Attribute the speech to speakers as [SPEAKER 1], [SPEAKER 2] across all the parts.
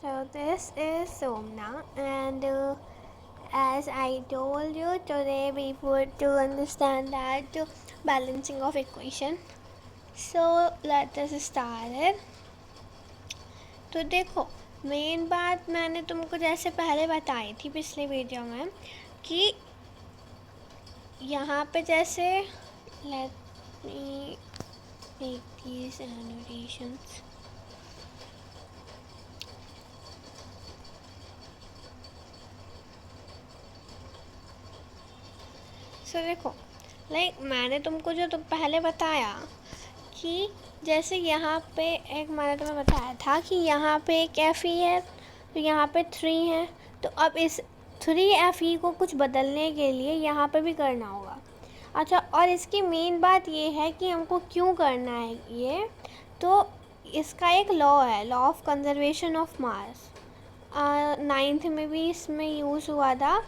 [SPEAKER 1] So this is Somna, and as I told you, today we would to understand that balancing of equation. So let us start it. तो देखो, main बात मैंने तुमको जैसे पहले बताई थी पिछले वीडियो में कि यहाँ पे जैसे let me make these annotations. So देखो, मैंने तुमको जो पहले बताया कि जैसे यहाँ पे एक मैंने तुम्हें बताया था कि यहाँ पे एक FE है तो यहाँ पे 3 है, तो अब इस 3 FE को कुछ बदलने के लिए यहाँ पे भी करना होगा। अच्छा, और इसकी मेन बात ये है कि हमको क्यों करना है ये, तो इसका एक लॉ है, law of conservation of mass. 9th में भी इसमें यूज़ हुआ था।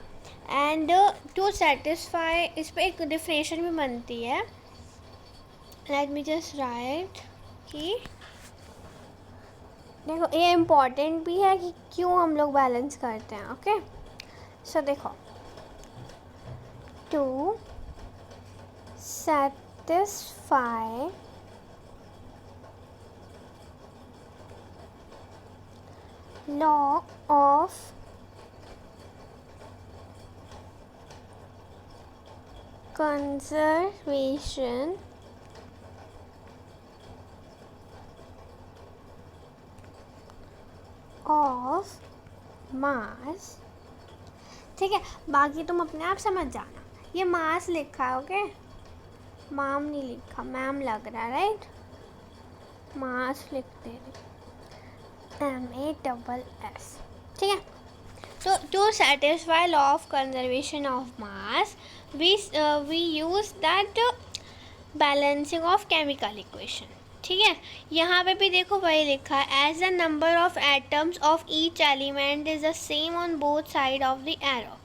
[SPEAKER 1] एंड टू सेटिस्फाई इस पर एक डिफिनेशन भी बनती है। लेट मी जस्ट राइट कि देखो ये इम्पॉर्टेंट भी है कि क्यों हम लोग बैलेंस करते हैं। ओके, सो देखो, to satisfy law of conservation of mass, ठीक है। बाकी तुम अपने आप समझ जाना, ये मास लिखा है, ओके, माम नहीं लिखा, मैम लग रहा है, राइट, मास लिखते हैं, MASS, ठीक है। तो to satisfy law of conservation of mass we use that balancing of chemical equation, ठीक है। यहाँ पे भी देखो वही लिखा है, as the number of atoms of each element is the same on both side of the arrow,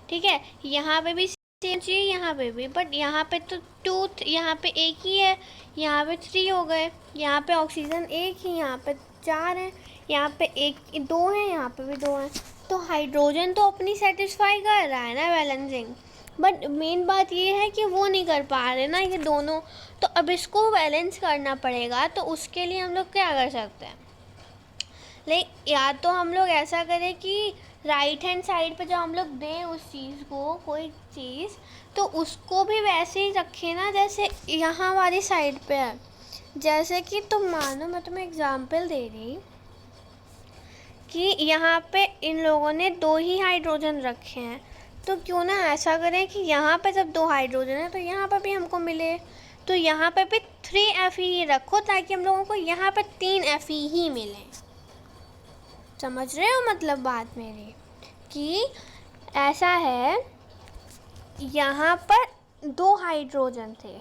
[SPEAKER 1] ठीक है। यहाँ पे भी सेम चाहिए, यहाँ पे भी, बट यहाँ पे तो 2, यहाँ पे एक ही है, यहाँ पे 3 हो गए, यहाँ पे ऑक्सीजन एक ही, यहाँ पे 4 है, यहाँ पे 2 है, यहाँ पे भी 2 है। तो हाइड्रोजन तो अपनी सेटिस्फाई कर रहा है ना बैलेंसिंग, बट मेन बात ये है कि वो नहीं कर पा रहे ना ये दोनों, तो अब इसको बैलेंस करना पड़ेगा। तो उसके लिए हम लोग क्या कर सकते हैं, या तो हम लोग ऐसा करें कि राइट हैंड साइड पे जब हम लोग दें उस चीज़ को, कोई चीज़, तो उसको भी वैसे ही रखें ना जैसे यहाँ वाली साइड पे है। जैसे कि तुम मानो, मैं तुम्हें एग्जांपल दे रही कि यहाँ पे इन लोगों ने 2 ही हाइड्रोजन रखे हैं, तो क्यों ना ऐसा करें कि यहाँ पे जब 2 हाइड्रोजन है तो यहाँ पे भी हमको मिले, तो यहाँ पे भी 3 Fe ही रखो ताकि हम लोगों को यहाँ पे 3 Fe ही मिले। समझ रहे हो मतलब बात मेरी, कि ऐसा है, यहाँ पर 2 हाइड्रोजन थे,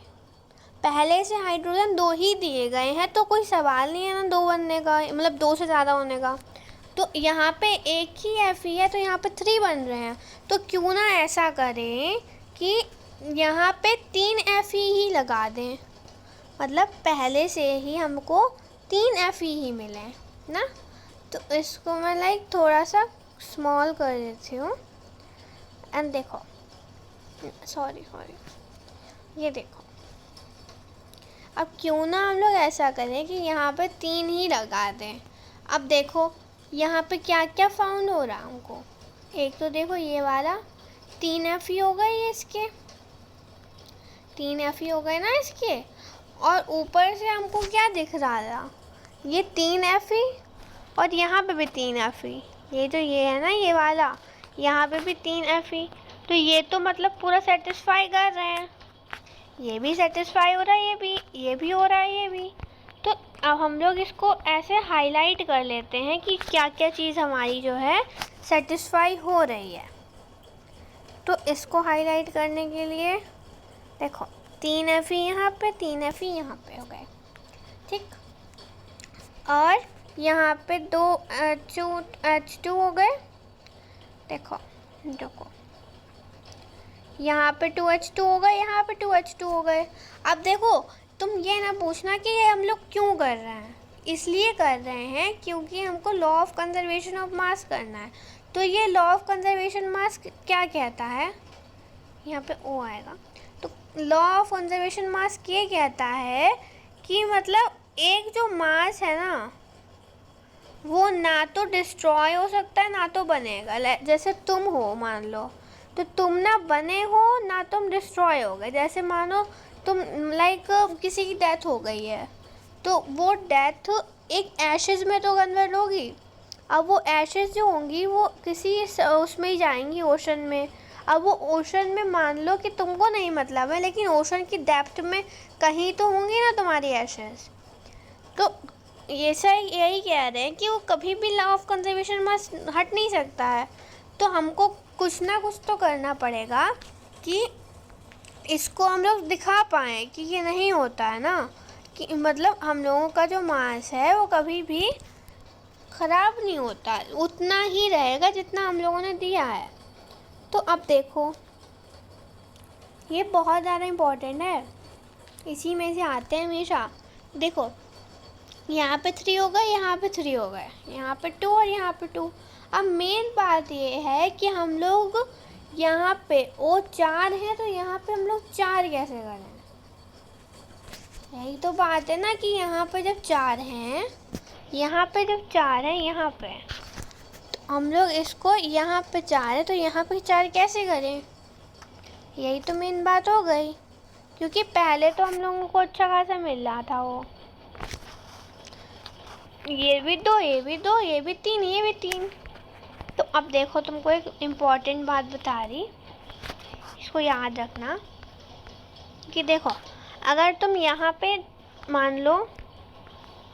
[SPEAKER 1] पहले से हाइड्रोजन 2 ही दिए गए हैं, तो कोई सवाल नहीं है ना 2 बनने का, मतलब 2 से ज़्यादा होने का। तो यहाँ पे एक ही Fe है तो यहाँ पे 3 बन रहे हैं, तो क्यों ना ऐसा करें कि यहाँ पे 3 Fe ही लगा दें, मतलब पहले से ही हमको 3 Fe ही मिले ना। तो इसको मैं थोड़ा सा स्मॉल कर देती हूँ, एंड देखो, सॉरी ये देखो, अब क्यों ना हम लोग ऐसा करें कि यहाँ पे 3 ही लगा दें। अब देखो यहाँ पे क्या क्या फाउंड हो रहा है हमको, एक तो देखो ये वाला 3 Fe हो गए, ये इसके 3 Fe हो गए ना इसके, और ऊपर से हमको क्या दिख रहा था, ये 3 Fe, और यहाँ पे भी 3 Fe, ये जो ये है ना ये वाला, यहाँ पे भी 3 Fe, तो ये तो मतलब पूरा सेटिस्फाई कर रहे हैं, ये भी सेटिस्फाई हो रहा है, ये भी हो रहा है, ये भी। तो अब हम लोग इसको ऐसे हाईलाइट कर लेते हैं कि क्या क्या चीज़ हमारी जो है सेटिस्फाई हो रही है। तो इसको हाईलाइट करने के लिए देखो 3 Fe यहाँ पे, 3 Fe यहाँ पे हो गए, ठीक, और यहाँ पे 2 H2 हो गए, देखो यहाँ पे 2H2 हो गए, यहाँ पे 2H2 हो गए। अब देखो तुम ये ना पूछना कि ये हम लोग क्यों कर रहे हैं, इसलिए कर रहे हैं क्योंकि हमको लॉ ऑफ कंजर्वेशन ऑफ मास करना है। तो ये लॉ ऑफ कंजर्वेशन मास क्या कहता है, यहाँ पे ओ आएगा। तो लॉ ऑफ कंजर्वेशन मास ये कहता है कि मतलब एक जो मास है ना वो ना तो डिस्ट्रॉय हो सकता है ना तो बनेगा। जैसे तुम हो मान लो, तो तुम ना बने हो ना तुम डिस्ट्रॉय हो गए। जैसे मानो तुम लाइक किसी की डेथ हो गई है, तो वो डेथ एक एशेज में तो कन्वर्ट होगी। अब वो एशेज जो होंगी वो किसी उसमें ही जाएंगी, ओशन में। अब वो ओशन में मान लो कि तुमको नहीं मतलब है, लेकिन ओशन की डेप्थ में कहीं तो होंगी ना तुम्हारी एशेज। तो ये सही यही कह रहे हैं कि वो कभी भी लॉ ऑफ कंजर्वेशन मास हट नहीं सकता है। तो हमको कुछ ना कुछ तो करना पड़ेगा कि इसको हम लोग दिखा पाएँ कि ये नहीं होता है ना, कि मतलब हम लोगों का जो मास है वो कभी भी ख़राब नहीं होता, उतना ही रहेगा जितना हम लोगों ने दिया है। तो अब देखो ये बहुत ज़्यादा इम्पोर्टेंट है, इसी में से आते हैं हमेशा। देखो यहाँ पे 3 हो गए, यहाँ पे 3 हो गए, यहाँ पे 2 और यहाँ पे 2। अब मेन बात ये है कि हम लोग यहाँ पे ओ 4 है तो यहाँ पे हम लोग 4 कैसे करें। यही तो बात है ना कि यहाँ पे जब 4 हैं, यहाँ पे जब 4 हैं, यहाँ पे तो हम लोग इसको यहाँ पे 4 है तो यहाँ पे 4 कैसे करें। यही तो मेन बात हो गई, क्योंकि पहले तो हम लोगों को अच्छा खासा मिल रहा था वो। ये भी 2, ये भी 2, ये भी 3, ये भी 3। तो अब देखो तुमको एक इम्पॉर्टेंट बात बता रही, इसको याद रखना कि देखो अगर तुम यहाँ पे मान लो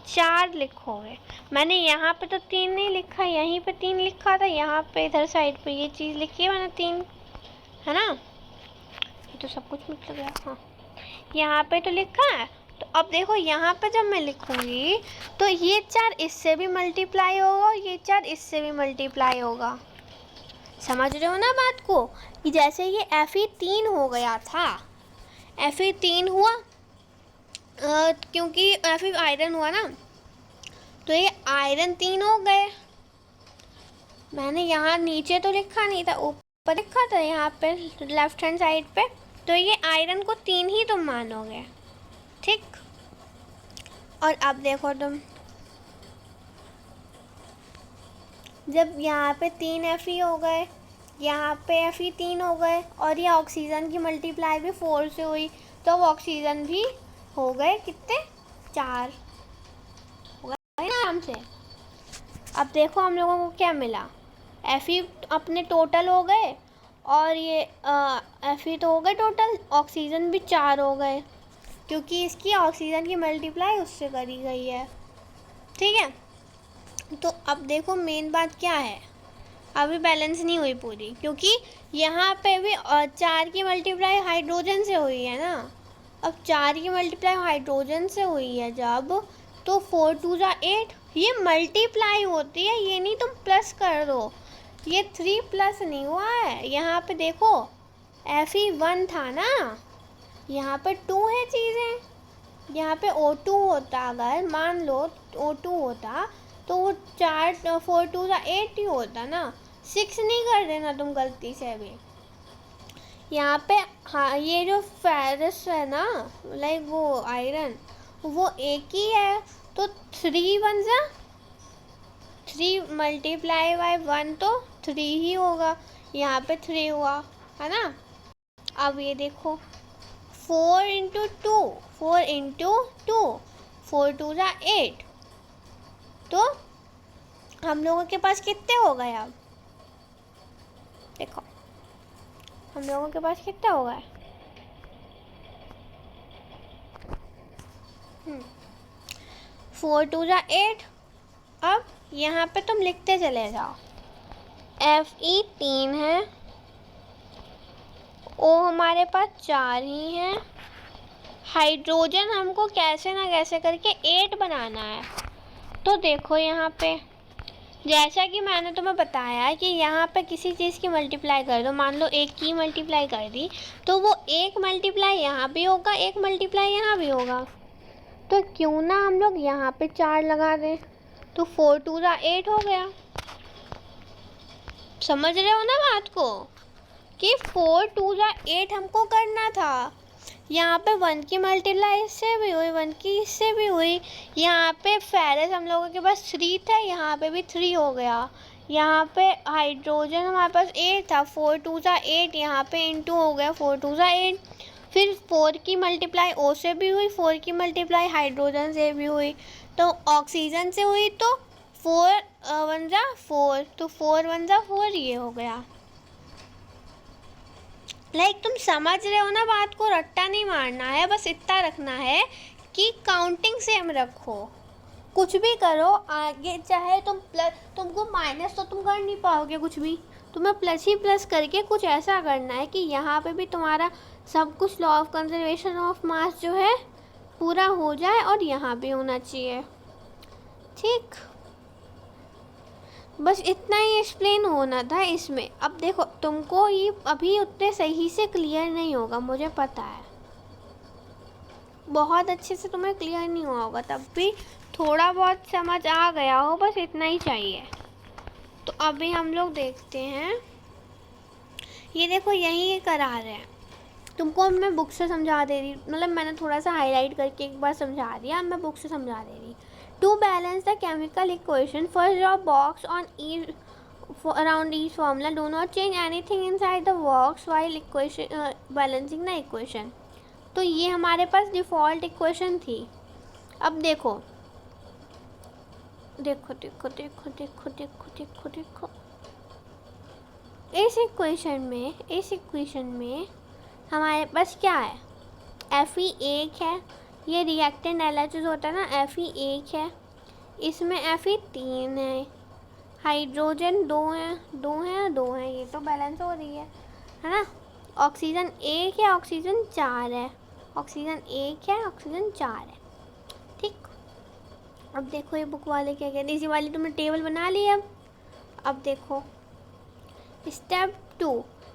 [SPEAKER 1] 4 लिखोगे, मैंने यहाँ पे तो 3 नहीं लिखा, यहीं पे 3 लिखा था, यहाँ पे इधर साइड पे ये चीज़ लिखी है मैंने 3, है ना। ये तो सब कुछ मिट गया। हाँ यहाँ पे तो लिखा है। तो अब देखो यहाँ पे जब मैं लिखूँगी तो ये 4 इससे भी मल्टीप्लाई होगा और ये 4 इससे भी मल्टीप्लाई होगा। समझ रहे हो ना बात को, कि जैसे ये Fe3 हो गया था, Fe3 हुआ क्योंकि Fe आयरन हुआ ना, तो ये आयरन 3 हो गए। मैंने यहाँ नीचे तो लिखा नहीं था, ऊपर लिखा था यहाँ पे लेफ्ट हैंड साइड पे। तो ये आयरन को 3 ही तुम मानोगे, ठीक। और अब देखो तुम जब यहाँ पे 3 Fe हो गए, यहाँ पे Fe3 हो गए, और ये ऑक्सीजन की मल्टीप्लाई भी 4 से हुई, तो अब ऑक्सीजन भी हो गए कितने, 4 हो गए ना आराम से। अब देखो हम लोगों को क्या मिला, Fe अपने टोटल हो गए, और ये Fe तो हो गए टोटल, ऑक्सीजन भी 4 हो गए, क्योंकि इसकी ऑक्सीजन की मल्टीप्लाई उससे करी गई है, ठीक है। तो अब देखो मेन बात क्या है, अभी बैलेंस नहीं हुई पूरी, क्योंकि यहाँ पे भी 4 की मल्टीप्लाई हाइड्रोजन से हुई है ना। अब 4 की मल्टीप्लाई हाइड्रोजन से हुई है जब, तो 4 2 जा 8, ये मल्टीप्लाई होती है, ये नहीं तुम प्लस कर दो, ये 3 प्लस नहीं हुआ है। यहाँ पे देखो Fe1 था ना, यहाँ पे 2 है चीज़ें, यहाँ पे O2 होता, अगर मान लो O2 होता तो वो 4 2 जा 8 ही होता ना, 6 नहीं कर देना तुम गलती से भी। यहाँ पे हाँ ये जो फेरस है ना, लाइक वो आयरन, वो एक ही है, तो 3 1 जा 3 मल्टीप्लाई बाय 1 तो 3 ही होगा, यहाँ पे 3 हुआ है ना। अब ये देखो 4 इंटू 2, 4 इंटू 2, 4 2 जा 8, तो हम लोगों के पास कितने हो गए। अब देखो हम लोगों के पास कितने हो गए, 4 2 जा 8। अब यहाँ पे तुम लिखते चले जाओ, Fe 3 है, O हमारे पास 4 ही है, हाइड्रोजन हमको कैसे ना कैसे करके 8 बनाना है। तो देखो यहाँ पे जैसा कि मैंने तुम्हें बताया कि यहाँ पे किसी चीज़ की मल्टीप्लाई कर दो, मान लो 1 की मल्टीप्लाई कर दी, तो वो 1 मल्टीप्लाई यहाँ भी होगा, 1 मल्टीप्लाई यहाँ भी होगा। तो क्यों ना हम लोग यहाँ पे 4 लगा दें, तो 4 2 8 हो गया। समझ रहे हो ना बात को कि 4 2 8 हमको करना था। यहाँ पे 1 की मल्टीप्लाई इससे भी हुई, 1 की इससे भी हुई। यहाँ पे फेरस हम लोगों के पास 3 था, यहाँ पे भी 3 हो गया। यहाँ पे हाइड्रोजन हमारे पास 8 था, 4 2 8, यहाँ पे इंटू हो गया 4 2 8। फिर 4 की मल्टीप्लाई O से भी हुई, 4 की मल्टीप्लाई हाइड्रोजन से भी हुई, तो ऑक्सीजन से हुई, तो 4 1 4, तो 4 1 4 ये हो गया। तुम समझ रहे हो ना बात को, रट्टा नहीं मारना है, बस इतना रखना है कि काउंटिंग सेम रखो। कुछ भी करो आगे, चाहे तुम प्लस, तुमको माइनस तो तुम कर नहीं पाओगे कुछ भी, तुम्हें प्लस ही प्लस करके कुछ ऐसा करना है कि यहाँ पे भी तुम्हारा सब कुछ लॉ ऑफ कंजर्वेशन ऑफ मास जो है पूरा हो जाए, और यहाँ भी होना चाहिए। ठीक, बस इतना ही एक्सप्लेन होना था इसमें। अब देखो तुमको ये अभी उतने सही से क्लियर नहीं होगा, मुझे पता है, बहुत अच्छे से तुम्हें क्लियर नहीं हुआ होगा, तब भी थोड़ा बहुत समझ आ गया हो, बस इतना ही चाहिए। तो अभी हम लोग देखते हैं, ये देखो यही करा रहे हैं तुमको। मैं बुक से समझा दे रही, मतलब मैंने थोड़ा सा हाईलाइट करके एक बार समझा दिया, अब मैं बुक से समझा दे रही। To balance the chemical equation, first draw a box on each around each formula. Do not change anything inside the box while balancing the equation. तो ये हमारे पास डिफ़ॉल्ट इक्वेशन थी। अब देखो देखो देखो देखो देखो देखो देखो देखो, इस इक्वेशन में हमारे पास क्या है, Fe एक है, ये रिएक्टेंट LH होता है ना, Fe एक है, इसमें Fe 3 है, हाइड्रोजन 2 हैं, ये तो बैलेंस हो रही है ना। ऑक्सीजन 1 है, ऑक्सीजन 4 है, ऑक्सीजन 1 है, ऑक्सीजन 4 है। ठीक, अब देखो ये बुक वाले क्या कहते हैं, इसी वाली तुमने टेबल बना ली। अब देखो स्टेप 2,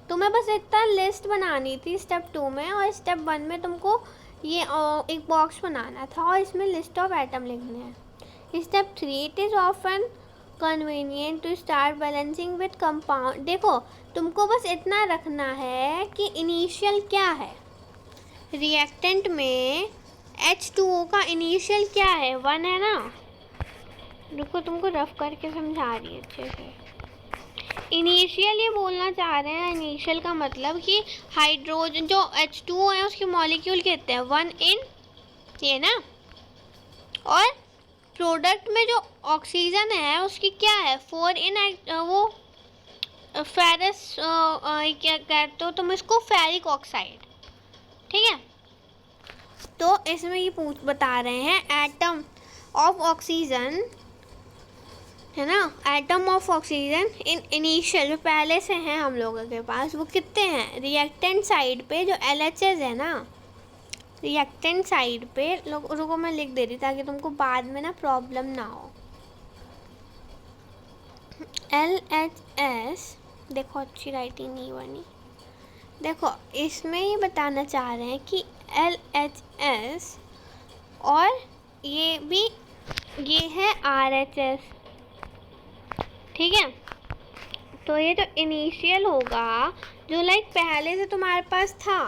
[SPEAKER 1] तुम्हें बस इतना लिस्ट बनानी थी स्टेप 2 में, और स्टेप 1 में तुमको ये एक बॉक्स बनाना था और इसमें लिस्ट ऑफ एटम लिखने हैं। Step 3, it is often convenient to start balancing with compound. देखो तुमको बस इतना रखना है कि इनिशियल क्या है, रिएक्टेंट में H2O का इनिशियल क्या है, 1 है ना। देखो तुमको रफ करके समझा रही है अच्छे से। इनिशियल ये बोलना चाह रहे हैं, इनिशियल का मतलब कि हाइड्रोजन जो H2O है उसके मॉलिक्यूल कितने हैं, 1 इन ये ना, और प्रोडक्ट में जो ऑक्सीजन है उसकी क्या है, 4 इन वो फेरस क्या कहते हो तुम इसको, फेरिक ऑक्साइड। ठीक है, तो इसमें ये बता रहे हैं एटम ऑफ ऑक्सीजन है ना, atom of oxygen in initial जो पहले से हैं हम लोगों के पास, वो कितने हैं, रिएक्टेंट साइड पे जो LHS है ना, रिएक्टेंट साइड पे लोगों को मैं लिख दे रही ताकि तुमको बाद में ना प्रॉब्लम ना हो। LHS, देखो अच्छी राइटिंग नहीं बनी, देखो इसमें ये बताना चाह रहे हैं कि LHS और ये है RHS। ठीक है, तो ये जो इनिशियल होगा जो पहले से तुम्हारे पास था,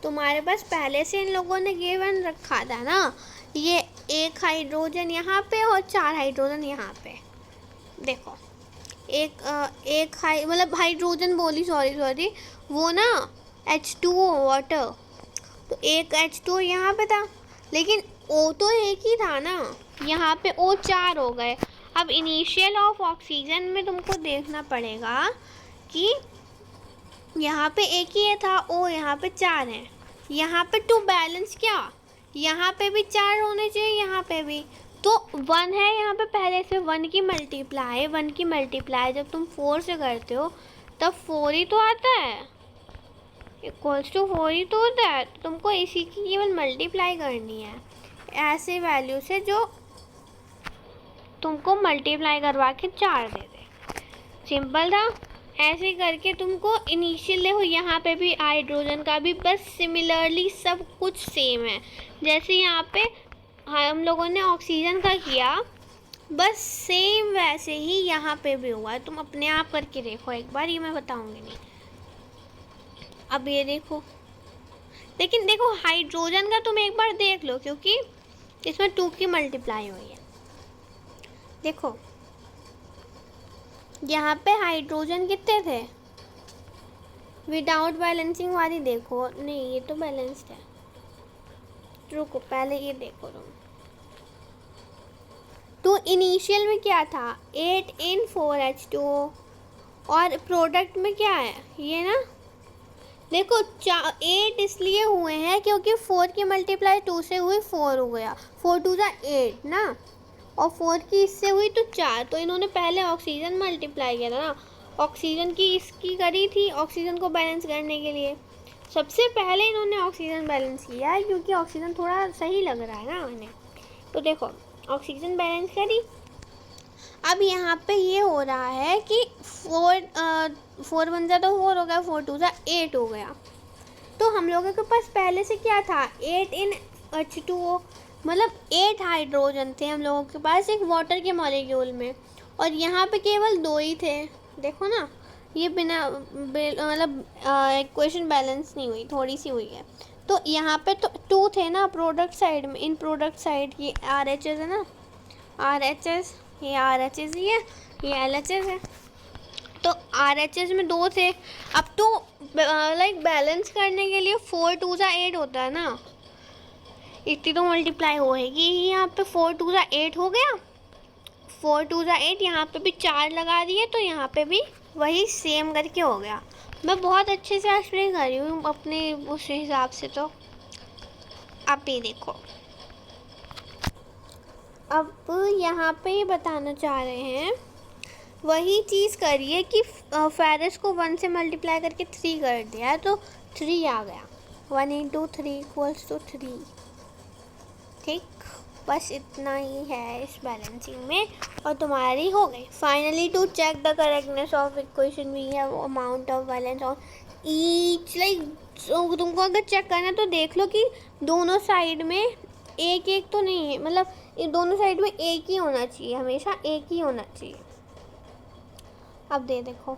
[SPEAKER 1] तुम्हारे पास पहले से इन लोगों ने गिवन रखा था ना, ये 1 हाइड्रोजन यहाँ पे और 4 हाइड्रोजन यहाँ पे। देखो एक हाइड्रोजन बोली, सॉरी वो ना H2O वाटर, तो एक H2O यहाँ पे था, लेकिन O तो एक ही था ना, यहाँ पे O 4 हो गए। अब इनिशियल ऑफ ऑक्सीजन में तुमको देखना पड़ेगा कि यहाँ पे एक ही था O, यहाँ पे 4 हैं, यहाँ पे टू बैलेंस क्या, यहाँ पे भी 4 होने चाहिए, यहाँ पे भी तो 1 है, यहाँ पे पहले से 1 की मल्टीप्लाई जब तुम 4 से करते हो तब 4 ही तो आता है, इक्वल्स टू 4 ही तो होता है। तो तुमको इसी की केवल मल्टीप्लाई करनी है ऐसे वैल्यू से जो तुमको मल्टीप्लाई करवा के 4 दे दे, सिंपल था। ऐसे करके तुमको इनिशियल देखो, यहाँ पे भी हाइड्रोजन का भी बस सिमिलरली सब कुछ सेम है, जैसे यहाँ पे हाँ, हम लोगों ने ऑक्सीजन का किया, बस सेम वैसे ही यहाँ पे भी हुआ है। तुम अपने आप करके देखो एक बार, ये मैं बताऊंगी नहीं। अब ये देखो, लेकिन देखो हाइड्रोजन का तुम एक बार देख लो, क्योंकि इसमें 2 की मल्टीप्लाई हुई है। देखो यहाँ पे हाइड्रोजन कितने थे विदाउट बैलेंसिंग वाली, देखो नहीं ये तो बैलेंस्ड है। रुको पहले ये देखो तुम, तो इनिशियल में क्या था 8N4H2O, और प्रोडक्ट में क्या है ये ना, देखो 8 इसलिए हुए हैं क्योंकि 4 की मल्टीप्लाई 2 से हुई 4 हो गया, 4 2 8 ना, और 4 की इससे हुई तो 4, तो इन्होंने पहले ऑक्सीजन मल्टीप्लाई किया था ना, ऑक्सीजन की इसकी करी थी ऑक्सीजन को बैलेंस करने के लिए। सबसे पहले इन्होंने ऑक्सीजन बैलेंस किया है, क्योंकि ऑक्सीजन थोड़ा सही लग रहा है ना उन्हें। तो देखो ऑक्सीजन बैलेंस करी। अब यहाँ पे ये हो रहा है कि 4 1 तो 4 हो गया, 4 2 8 हो गया। तो हम लोगों के पास पहले से क्या था 8NH2O, मतलब 8 हाइड्रोजन थे हम लोगों के पास एक वाटर के मॉलिक्यूल में, और यहाँ पे केवल 2 ही थे। देखो ना ये बिना मतलब इक्वेशन बैलेंस नहीं हुई, थोड़ी सी हुई है। तो यहाँ पे तो 2 थे ना प्रोडक्ट साइड में, इन प्रोडक्ट साइड ये RHS है ना, RHS, ये RHS ही है, ये LHS है। तो RHS में 2 थे। अब तो लाइक बैलेंस करने के लिए 4 2 8 होता है ना, इतनी तो मल्टीप्लाई होएगी ही, यहाँ पे 4 2 8 हो गया, 4 2 8, यहाँ पे भी 4 लगा दिए, तो यहाँ पे भी वही सेम करके हो गया। मैं बहुत अच्छे से एक्सप्लेन कर रही हूँ अपने उस हिसाब से। तो अब ये देखो, अब यहाँ पे ये बताना चाह रहे हैं वही चीज़ करिए कि फेरस को 1 से मल्टीप्लाई करके 3 कर दिया, तो 3 आ गया, 1 × 3 = 3। ठीक, बस इतना ही है इस बैलेंसिंग में, और तुम्हारी हो गई। Finally to check the correctness of equation we have amount of balance on each, like तुमको अगर चेक करना तो देख लो कि दोनों साइड में एक एक तो नहीं है, मतलब ये दोनों साइड में एक ही होना चाहिए, हमेशा एक ही होना चाहिए। अब देखो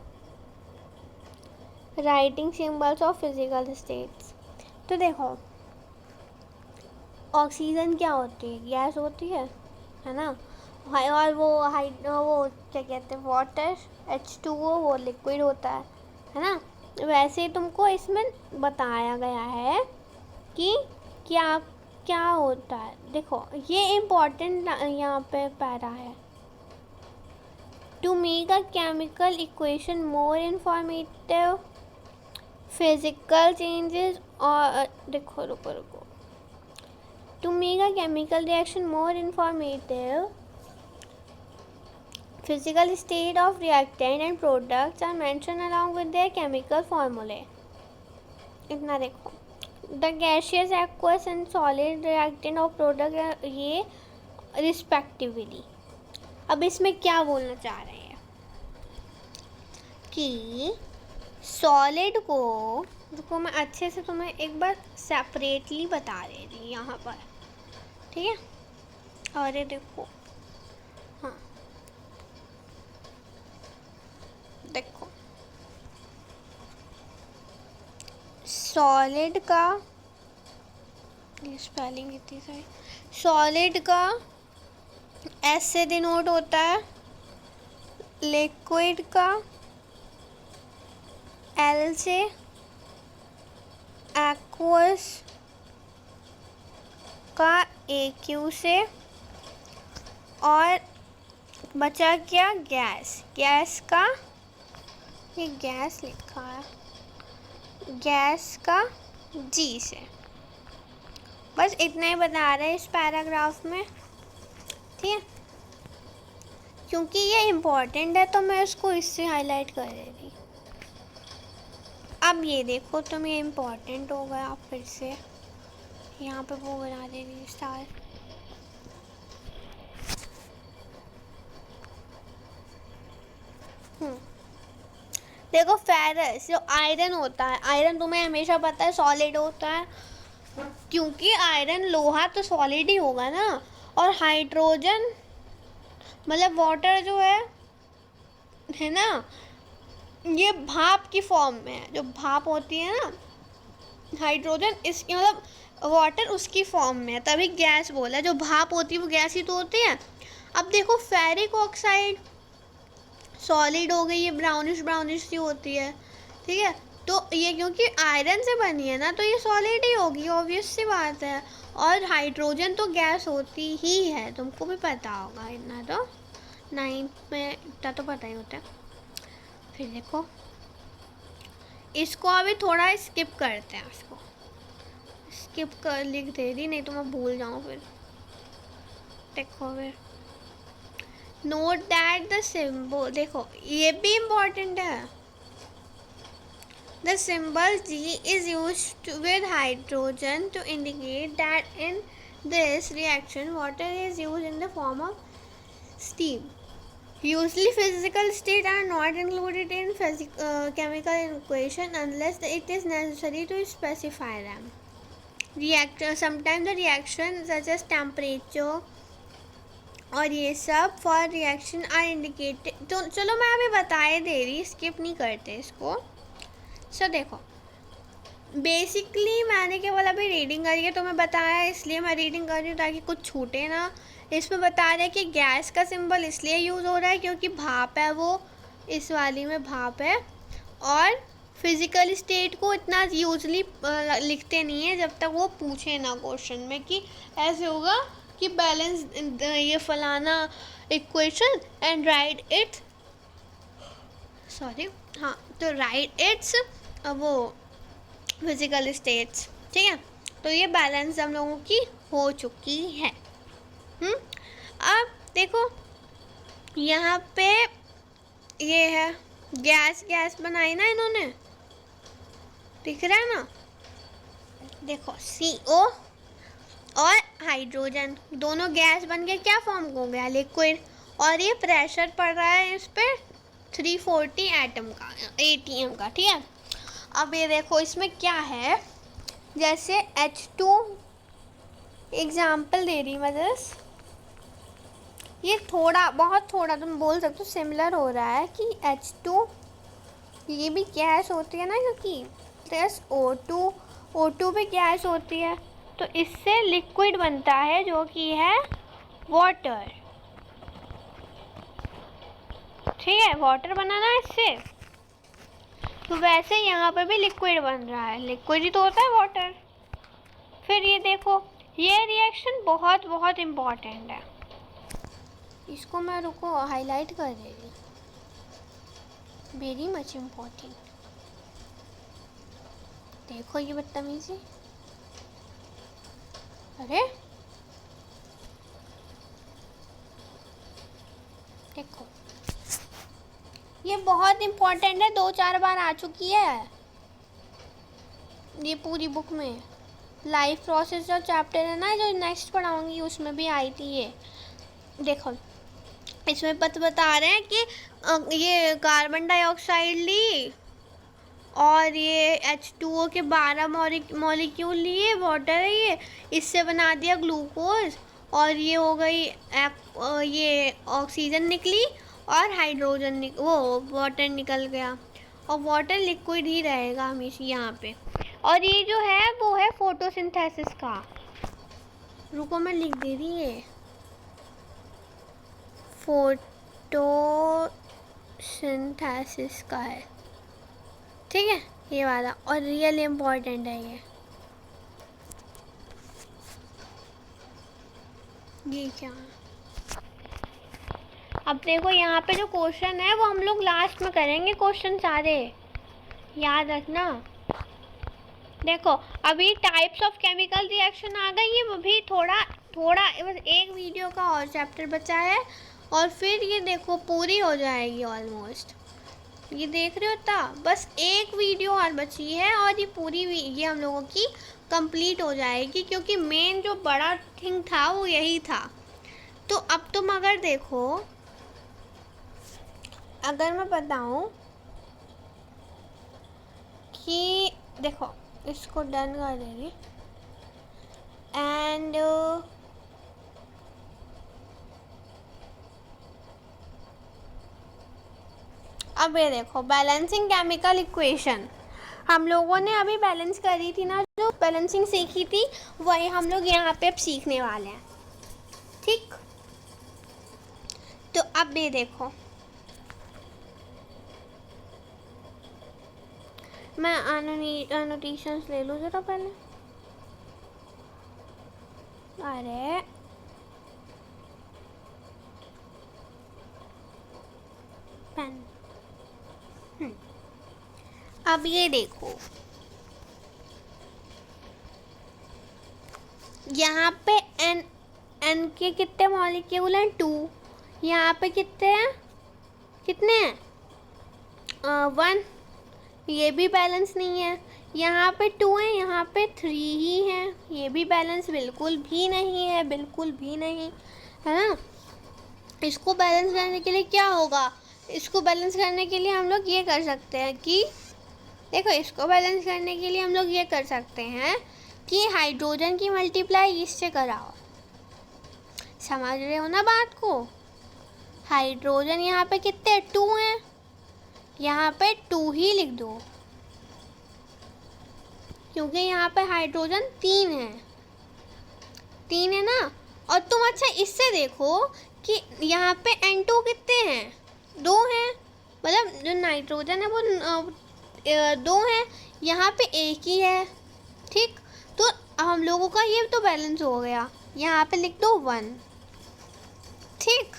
[SPEAKER 1] writing symbols of physical states. तो देखो ऑक्सीजन क्या होती है, गैस होती है ना, और वो क्या कहते हैं वाटर H2O वो लिक्विड होता है ना। वैसे तुमको इसमें बताया गया है कि क्या क्या होता है। देखो ये इम्पोर्टेंट यहाँ पे पैरा है, to make a chemical equation more informative physical changes, और देखो रुको to make a chemical reaction more informative, physical state of reactant and products are mentioned along with their chemical formulae. इतना देखो, the gaseous, aqueous and solid reactant of product ये respectively। अब इसमें क्या बोलना चाह रहे हैं कि सॉलिड को, रुको मैं अच्छे से तुम्हें एक बार सेपरेटली बता रही थी यहाँ पर, ठीक है। और ये देखो, हाँ देखो सॉलिड का, ये स्पेलिंग इतनी सही, सॉलिड का S से डिनोट होता है, लिक्विड का L से, एक्वस का AQ से, और बचा क्या गैस, गैस का, ये गैस लिखा है, गैस का G से। बस इतना ही बता रहे हैं इस पैराग्राफ में, ठीक है, क्योंकि ये इम्पोर्टेंट है तो मैं इसको इससे हाईलाइट कर रही थी। अब ये देखो तुम, ये इम्पोर्टेंट हो गया, फिर से यहाँ पे वो बना देगी स्टार। देखो फेरस जो आयरन होता है, आयरन तुम्हें हमेशा पता है सॉलिड होता है, क्योंकि आयरन लोहा तो सॉलिड ही होगा ना, और हाइड्रोजन मतलब वाटर जो है ना, ये भाप की फॉर्म में है। जो भाप होती है ना हाइड्रोजन, इसकी मतलब वाटर उसकी फॉर्म में है, तभी गैस बोला। जो भाप होती है वो गैस ही तो होती है। अब देखो फेरिक ऑक्साइड सॉलिड हो गई, ये ब्राउनिश सी होती है, ठीक है। तो ये क्योंकि आयरन से बनी है ना, तो ये सॉलिड ही होगी, ऑब्वियस सी बात है। और हाइड्रोजन तो गैस होती ही है, तुमको भी पता होगा इतना तो, 9th में इतना तो पता ही होता है। फिर देखो इसको अभी थोड़ा स्किप करते हैं, इसको स्किप कर लिख दे रही, नहीं तो मैं भूल जाऊँ फिर। देखो फिर नोट दैट द सिंबल, देखो ये भी इम्पोर्टेंट है। The symbol G is used with hydrogen to indicate that in this reaction water is used in the form of steam. Usually physical states are not included in chemical equation unless it is necessary to specify them. Sometimes the reaction such as temperature और ये सब for reaction are indicated. तो चलो मैं अभी बताए दे रही, skip नहीं करते इसको। सो देखो बेसिकली मैंने केवल अभी रीडिंग करी है, तो मैं बताया इसलिए मैं रीडिंग कर रही हूँ ताकि कुछ छूटे ना। इसमें बता रहे हैं कि गैस का सिंबल इसलिए यूज़ हो रहा है क्योंकि भाप है, वो इस वाली में भाप है। और फिज़िकल स्टेट को इतना यूजली लिखते नहीं है जब तक वो पूछे ना क्वेश्चन में कि ऐसे होगा कि बैलेंस ये फलाना equation and right it, sorry हाँ, तो राइट इट्स वो फिजिकल स्टेट्स, ठीक है। तो ये बैलेंस हम लोगों की हो चुकी है। अब देखो यहाँ पे ये है गैस बनाई ना इन्होंने, दिख रहा है ना। देखो CO और हाइड्रोजन दोनों गैस बन के क्या फॉर्म हो गया, लिक्विड। और ये प्रेशर पड़ रहा है इस पर 340 ATM का, ठीक है। अब ये देखो इसमें क्या है, जैसे H2 एग्जाम्पल दे रही मैं जस्ट, ये थोड़ा बहुत थोड़ा तुम बोल सकते हो सिमिलर हो रहा है कि H2 ये भी गैस होती है ना, क्योंकि प्लस O2 भी गैस होती है, तो इससे लिक्विड बनता है जो कि है वाटर, ठीक है। वाटर बनाना इससे, तो वैसे यहाँ पे भी लिक्विड बन रहा है, लिक्विड ही तो होता है वाटर। फिर ये देखो ये रिएक्शन बहुत बहुत इम्पॉर्टेंट है, इसको मैं रुको हाईलाइट कर दे रही, वेरी मच इम्पॉर्टेंट। देखो ये बदतमीजी, अरे देखो ये बहुत इम्पोर्टेंट है, 2-4 बार आ चुकी है ये पूरी बुक में। लाइफ प्रोसेस जो चैप्टर है ना, जो नेक्स्ट पढ़ाऊंगी उसमें भी आई थी ये। देखो इसमें बता रहे हैं कि ये कार्बन डाइऑक्साइड ली और ये H2O के 12 मॉलिक्यूल लिए, वाटर है ये, इससे बना दिया ग्लूकोज, और ये हो गई ये ऑक्सीजन निकली और हाइड्रोजन वो वाटर निकल गया, और वाटर लिक्विड ही रहेगा हमेशा यहाँ पे। और ये जो है वो है फोटोसिंथेसिस का, रुको मैं लिख दे रही है, फोटोसिंथेसिस का है, ठीक है ये वाला, और रियल इम्पोर्टेंट है ये क्या है। अब देखो यहाँ पे जो क्वेश्चन है वो हम लोग लास्ट में करेंगे, क्वेश्चन सारे याद रखना। देखो अभी टाइप्स ऑफ केमिकल रिएक्शन आ गई है, वो भी थोड़ा बस एक वीडियो का और चैप्टर बचा है, और फिर ये देखो पूरी हो जाएगी ऑलमोस्ट, ये देख रहे हो था, बस एक वीडियो और बची है और ये पूरी ये हम लोगों की कंप्लीट हो जाएगी, क्योंकि मेन जो बड़ा थिंग था वो यही था। तो अब तुम अगर देखो, अगर मैं बताऊं कि देखो इसको डन कर देंगे, एंड अब ये देखो बैलेंसिंग केमिकल इक्वेशन हम लोगों ने अभी बैलेंस करी थी ना, जो बैलेंसिंग सीखी थी वही हम लोग यहाँ पे अब सीखने वाले हैं। ठीक, तो अब ये देखो मैं एनोटेशंस ले लूँ ज़रा पहले। अरे पेन, अब ये देखो यहाँ पे एन के कितने मॉलिक्यूल हैं? 2। यहाँ पे कितने हैं? 1। ये भी बैलेंस नहीं है। यहाँ पे 2 है, यहाँ पे 3 ही है, ये भी बैलेंस बिल्कुल भी नहीं है, बिल्कुल भी नहीं है ना। इसको बैलेंस करने के लिए क्या होगा? इसको बैलेंस करने के लिए हम लोग ये कर सकते हैं कि देखो, इसको बैलेंस करने के लिए हम लोग ये कर सकते हैं कि हाइड्रोजन की मल्टीप्लाई इससे कराओ। समझ रहे हो ना बात को? हाइड्रोजन यहाँ पे कितने 2 हैं, यहाँ पे 2 ही लिख दो, क्योंकि यहाँ पे हाइड्रोजन 3 है, 3 है ना। और तुम अच्छा इससे देखो कि यहाँ पे N2 कितने हैं? 2 हैं, मतलब जो नाइट्रोजन है वो 2 है, यहाँ पे 1 ही है। ठीक, तो हम लोगों का ये तो बैलेंस हो गया, यहाँ पे लिख दो 1। ठीक,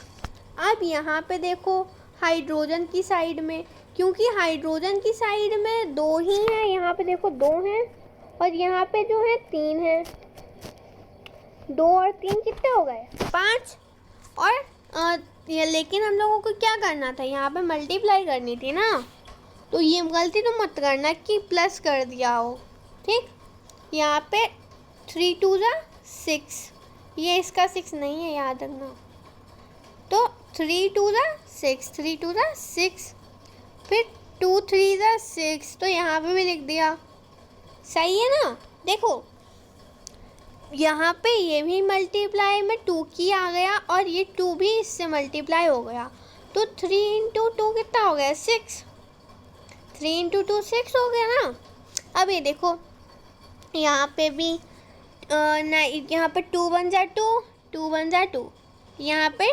[SPEAKER 1] अब यहाँ पे देखो हाइड्रोजन की साइड में, क्योंकि हाइड्रोजन की साइड में 2 ही हैं, यहाँ पे देखो 2 हैं और यहाँ पे जो है 3 है। 2 और 3 कितने हो गए? 5। और लेकिन हम लोगों को क्या करना था? यहाँ पे मल्टीप्लाई करनी थी ना, तो ये गलती तो मत करना कि प्लस कर दिया हो। ठीक, यहाँ पे 3 2 6, ये इसका 6 नहीं है, याद रखना। तो 3 2 6, 3 2 6, फिर 2 3 6, तो यहाँ पे भी लिख दिया। सही है ना? देखो यहाँ पे ये भी मल्टीप्लाई में 2 की आ गया और ये 2 भी इससे मल्टीप्लाई हो गया, तो 3 × 2 कितना हो गया? 6। 3 × 2 6 हो गया ना। अब ये देखो यहाँ पे भी यहाँ पे 2 1 जा 2, 2 1 जा 2, यहाँ पे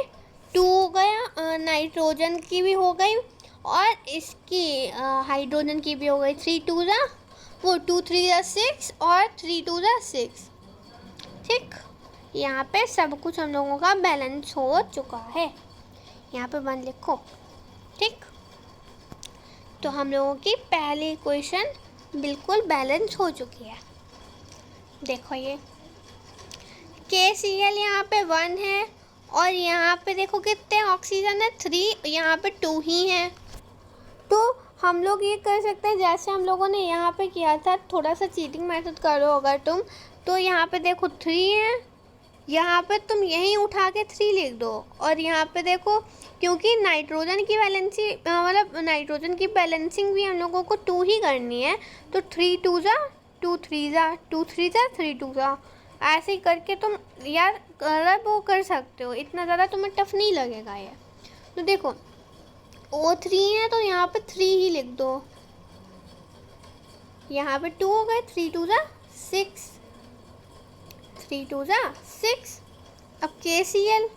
[SPEAKER 1] 2 हो गया, नाइट्रोजन की भी हो गई और इसकी हाइड्रोजन की भी हो गई। 3 2 वो 2 3 6 और 3 2 6। ठीक, यहाँ पे सब कुछ हम लोगों का बैलेंस हो चुका है। यहाँ पे 1 लिखो। ठीक, तो हम लोगों की पहली इक्वेशन बिल्कुल बैलेंस हो चुकी है। देखो ये KCl यहाँ पे 1 है और यहाँ पे देखो कितने ऑक्सीजन है? 3, यहाँ पे 2 ही हैं। तो हम लोग ये कर सकते हैं जैसे हम लोगों ने यहाँ पे किया था, थोड़ा सा चीटिंग मेथड करो अगर तुम, तो यहाँ पे देखो 3 है, यहाँ पे तुम यहीं उठा के 3 लिख दो और यहाँ पे देखो क्योंकि नाइट्रोजन की वैलेंसी मतलब नाइट्रोजन की बैलेंसिंग भी हम लोगों को 2 ही करनी है, तो 3 2 2 3 2 3 3 2 ऐसे ही करके तुम यार वो कर सकते हो, इतना ज़्यादा तुम्हें टफ नहीं लगेगा ये। तो देखो O3 है तो यहाँ पे 3 ही लिख दो, यहाँ पे 2 हो गए, 3 2 6, 3 2 6। अब KCl,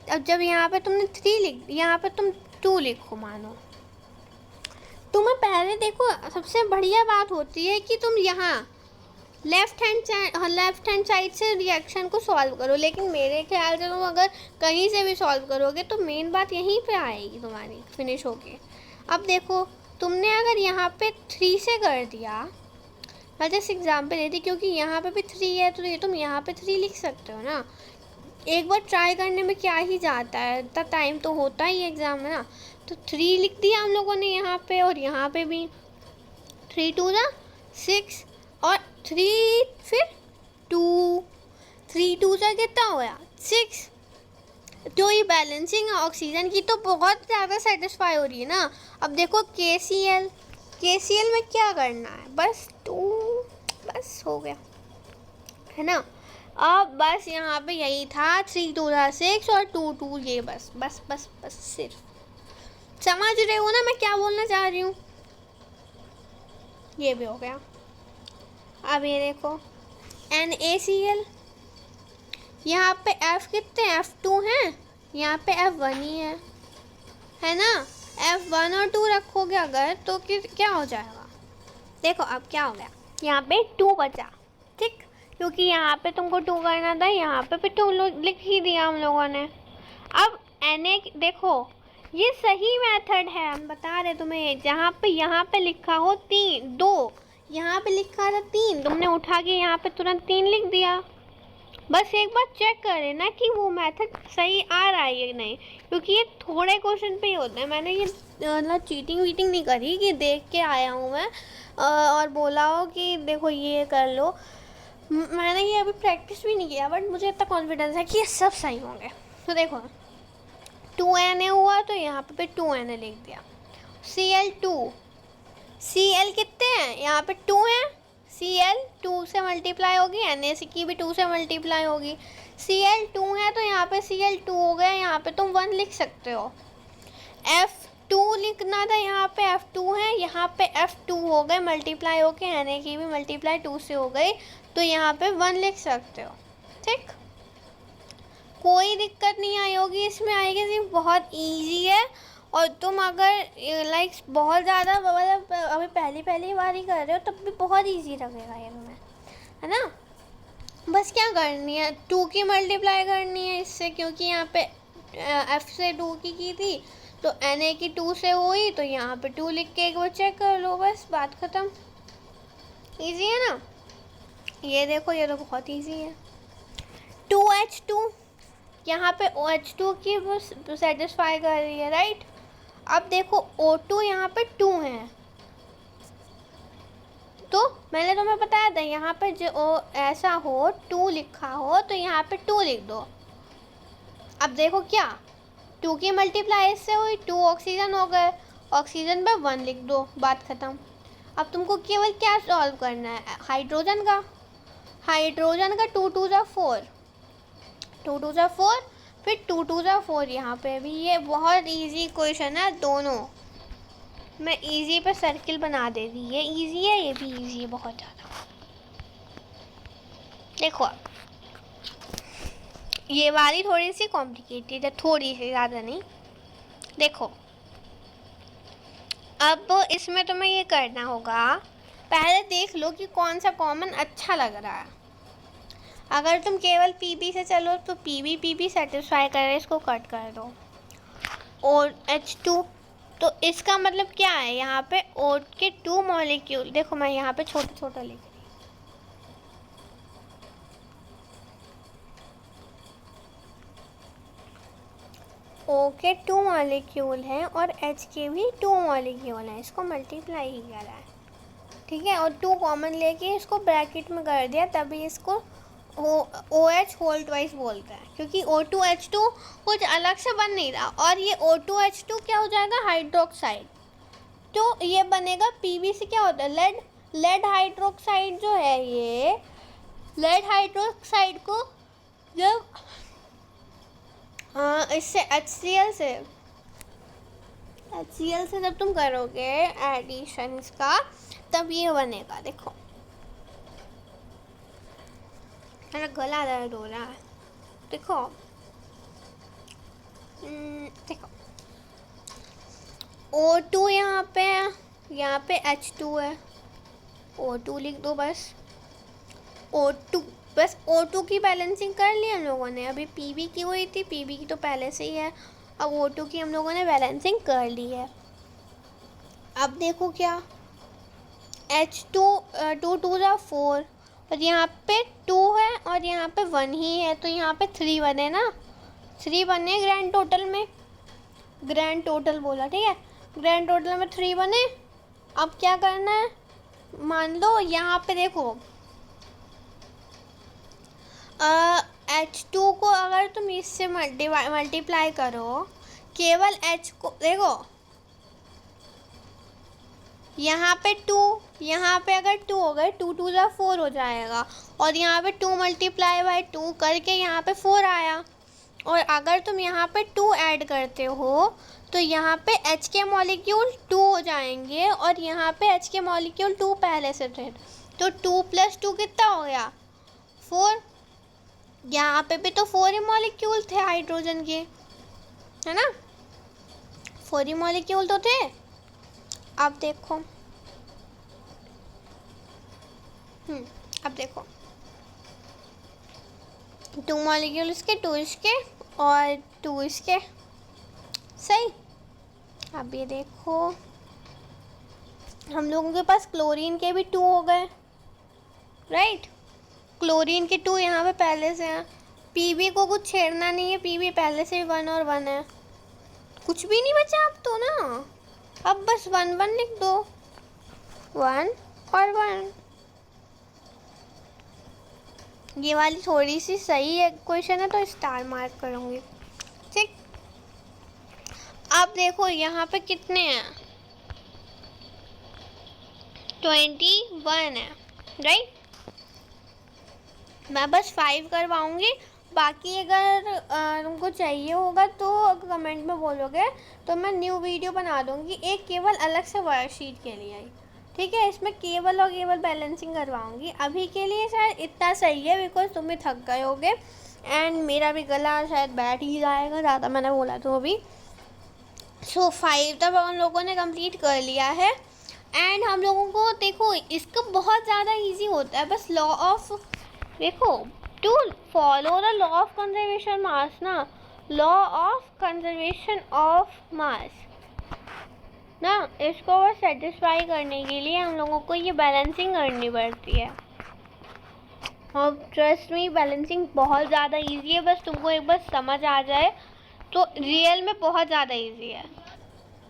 [SPEAKER 1] अब जब यहाँ पे तुमने 3 लिख, यहाँ पे तुम 2 लिखो, मानो तुम्हें पहले देखो सबसे बढ़िया बात होती है कि तुम यहाँ लेफ्ट हैंड साइड से रिएक्शन को सॉल्व करो, लेकिन मेरे ख्याल से तुम अगर कहीं से भी सॉल्व करोगे तो मेन बात यहीं पे आएगी तुम्हारी फिनिश होके। अब देखो तुमने अगर यहाँ पे 3 से कर दिया, मैं जैसे एग्जाम्पल देती क्योंकि यहाँ पे भी 3 है तो ये तुम यहाँ पे 3 लिख सकते हो ना। एक बार ट्राई करने में क्या ही जाता है, इतना टाइम तो होता ही एग्ज़ाम में ना। तो 3 लिख दिया हम लोगों ने यहाँ पे और यहाँ पे भी 3 2 6 और 3 फिर 2, 3 2 कितना हो गया 6। तो ये बैलेंसिंग ऑक्सीजन की तो बहुत ज़्यादा सेटिस्फाई हो रही है ना। अब देखो KCl में क्या करना है, बस 2, बस हो गया है ना। अब बस यहाँ पे यही था 3 2 6 और 2 2 ये बस सिर्फ समझ रहे हो ना मैं क्या बोलना चाह रही हूँ? ये भी हो गया। अब ये देखो NaCl, यहाँ पे F कितने F2 हैं, यहाँ पे F1 ही है ना। F1 और 2 रखोगे अगर तो क्या हो जाएगा? देखो अब क्या हो गया, यहाँ पे 2 बचा, ठीक, क्योंकि यहाँ पे तुमको 2 करना था, यहाँ पे 2 लिख ही दिया हम लोगों ने। अब Na देखो ये सही मेथड है, हम बता रहे तुम्हें। जहाँ पे यहाँ पे लिखा हो 2, यहाँ पे लिखा था 3, तुमने उठा के यहाँ पे तुरंत 3 लिख दिया। बस एक बार चेक कर लेना कि वो मेथड सही आ रहा है या नहीं, क्योंकि ये थोड़े क्वेश्चन पे ही होता है। मैंने ये मतलब चीटिंग वीटिंग नहीं करी कि देख के आया हूँ मैं और बोला हो कि देखो ये कर लो। मैंने ये अभी प्रैक्टिस भी नहीं किया, बट मुझे इतना कॉन्फिडेंस है कि ये सब सही होंगे। तो देखो 2Na हुआ तो यहाँ पे 2Na लिख दिया। Cl2, Cl कितने हैं, यहाँ पे 2 हैं, Cl 2 से मल्टीप्लाई होगी, Na की भी 2 से मल्टीप्लाई होगी। Cl2 है तो यहाँ पे Cl2 हो गया, यहाँ पे तुम 1 लिख सकते हो। F2 लिखना था, यहाँ पे F2 है, यहाँ पे F2 हो गए मल्टीप्लाई होके, Na की भी मल्टीप्लाई 2 से हो गई, तो यहाँ पे 1 लिख सकते हो। ठीक, कोई दिक्कत नहीं आई होगी इसमें, आएगी सिर्फ बहुत इजी है। और तुम अगर लाइक बहुत ज़्यादा मतलब अभी पहली बार ही कर रहे हो तब भी बहुत इजी लगेगा ये तुम्हें, है ना। बस क्या करनी है, 2 की मल्टीप्लाई करनी है इससे, क्योंकि यहाँ पे F से 2 की थी तो Na की 2 से हुई, तो यहाँ पे 2 लिख के एक बार चेक कर लो, बस बात ख़त्म। इजी है ना। ये देखो ये तो बहुत इजी है। 2H2, यहाँ पे OH2 की वो सेटिस्फाई कर रही है, राइट। अब देखो O2 यहाँ पे 2 है, तो मैंने तुम्हें बताया था यहाँ पे जो ऐसा हो 2 लिखा हो तो यहाँ पे 2 लिख दो। अब देखो क्या 2 की मल्टीप्लाई इससे हुई, 2 ऑक्सीजन हो गए, ऑक्सीजन पे 1 लिख दो, बात ख़त्म। अब तुमको केवल क्या सॉल्व करना है, हाइड्रोजन का 2 2 जा 4, 2 2 जा 4, फिर 2 2 जा 4 यहाँ पे भी। ये बहुत इजी क्वेश्चन है दोनों, मैं इजी पे सर्किल बना दे दी, ये इजी है, ये भी इजी है बहुत ज़्यादा। देखो ये वाली थोड़ी सी कॉम्प्लिकेटेड है, थोड़ी सी, ज़्यादा नहीं। देखो अब इसमें तुम्हें ये करना होगा, पहले देख लो कि कौन सा कॉमन अच्छा लग रहा है। अगर तुम केवल Pb से चलो तो Pb सेटिस्फाई करे, इसको कट कर दो। और H2, तो इसका मतलब क्या है, यहाँ पे O के 2 मॉलिक्यूल, देखो मैं यहाँ पे छोटा छोटा लिख रही हूँ। O के 2 मॉलिक्यूल हैं और H के भी 2 मॉलिक्यूल हैं, इसको मल्टीप्लाई ही करा है, ठीक है। और 2 कॉमन लेके इसको ब्रैकेट में कर दिया, तभी इसको OH होल ट्वाइस बोलते हैं, क्योंकि O2H2 कुछ अलग से बन नहीं रहा। और ये O2H2 क्या हो जाएगा, हाइड्रोक्साइड, तो ये बनेगा Pb से क्या होता है, लेड हाइड्रोक्साइड जो है, ये लेड हाइड्रोक्साइड को जब इससे HCl से जब तुम करोगे एडिशन इसका, तब ये बनेगा। देखो मेरा गला दर्द हो रहा है, देखो देखो O2 यहाँ पे H2 है, O2 लिख दो बस। O2 की बैलेंसिंग कर ली हम लोगों ने, अभी Pb की हुई थी, Pb की तो पहले से ही है, अब O2 की हम लोगों ने बैलेंसिंग कर ली है। अब देखो क्या H2 2 2 जा 4, और यहाँ पे 2 है और यहाँ पे 1 ही है, तो यहाँ पे 3 बने ना, 3 बने ग्रैंड टोटल में, ग्रैंड टोटल बोला, ठीक है, ग्रैंड टोटल में 3 बने। अब क्या करना है, मान लो यहाँ पे देखो H2 को अगर तुम इससे मल्टीप्लाई करो, केवल H को देखो, यहाँ पे 2, यहाँ पे अगर 2 हो गए, 2 2 जा 4 हो जाएगा, और यहाँ पे 2 मल्टीप्लाई बाई 2 करके यहाँ पे 4 आया। और अगर तुम यहाँ पे 2 ऐड करते हो तो यहाँ पे H के मॉलिक्यूल 2 हो जाएंगे और यहाँ पे H के मॉलिक्यूल 2 पहले से थे, तो 2 + 2 कितना हो गया 4। यहाँ पे भी तो 4 ही मॉलिक्यूल थे हाइड्रोजन के, है ना, 4 ही मॉलिक्यूल तो थे। अब देखो अब देखो 2 मॉलिक्यूल इसके, 2 इसके और 2 इसके, सही। अब ये देखो हम लोगों के पास क्लोरीन के भी 2 हो गए, राइट। क्लोरीन के 2 यहाँ पे पहले से हैं, पीबी को कुछ छेड़ना नहीं है, पीबी पहले से 1 और 1 है, कुछ भी नहीं बचा अब तो ना, अब बस 1 1 लिख दो, 1 और 1। ये वाली थोड़ी सी सही है क्वेश्चन है तो स्टार मार्क करूँगी, ठीक। अब देखो यहाँ पे कितने हैं, 21 है, राइट। मैं बस 5 करवाऊँगी, बाकी अगर तुमको चाहिए होगा तो कमेंट में बोलोगे तो मैं न्यू वीडियो बना दूँगी एक केवल अलग से वर्कशीट के लिए, ठीक है। इसमें केवल और केवल बैलेंसिंग करवाऊँगी। अभी के लिए शायद इतना सही है बिकॉज तुम भी थक गए होगे एंड मेरा भी गला शायद बैठ ही जाएगा ज़्यादा मैंने बोला तो अभी। सो 5 तक हम लोगों ने कंप्लीट कर लिया है एंड हम लोगों को देखो इसका बहुत ज़्यादा इजी होता है, बस लॉ ऑफ देखो to follow the law of conservation mass ना, law of conservation of mass ना, इसको बस सेटिस्फाई करने के लिए हम लोगों को ये बैलेंसिंग करनी पड़ती है। और ट्रस्ट मी बैलेंसिंग बहुत ज़्यादा इजी है, बस तुमको एक बार समझ आ जाए तो रियल में बहुत ज़्यादा इजी है।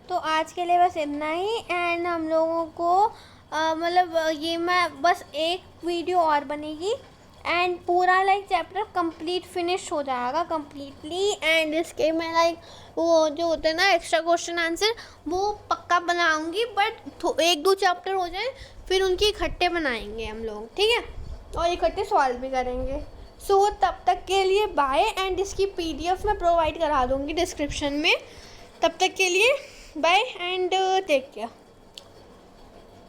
[SPEAKER 1] तो आज के लिए बस इतना ही एंड हम लोगों को मतलब ये मैं बस एक वीडियो और बनेगी एंड पूरा लाइक चैप्टर कंप्लीट फिनिश हो जाएगा कम्प्लीटली एंड इसके मैं लाइक वो जो होते हैं ना एक्स्ट्रा क्वेश्चन आंसर वो पक्का बनाऊंगी, बट 1-2 चैप्टर हो जाए फिर उनके इकट्ठे बनाएंगे हम लोग, ठीक है, और इकट्ठे सॉल्व भी करेंगे। सो तब तक के लिए बाय एंड इसकी PDF मैं प्रोवाइड करा दूँगी डिस्क्रिप्शन में। तब तक के लिए बाय एंड टेक केयर।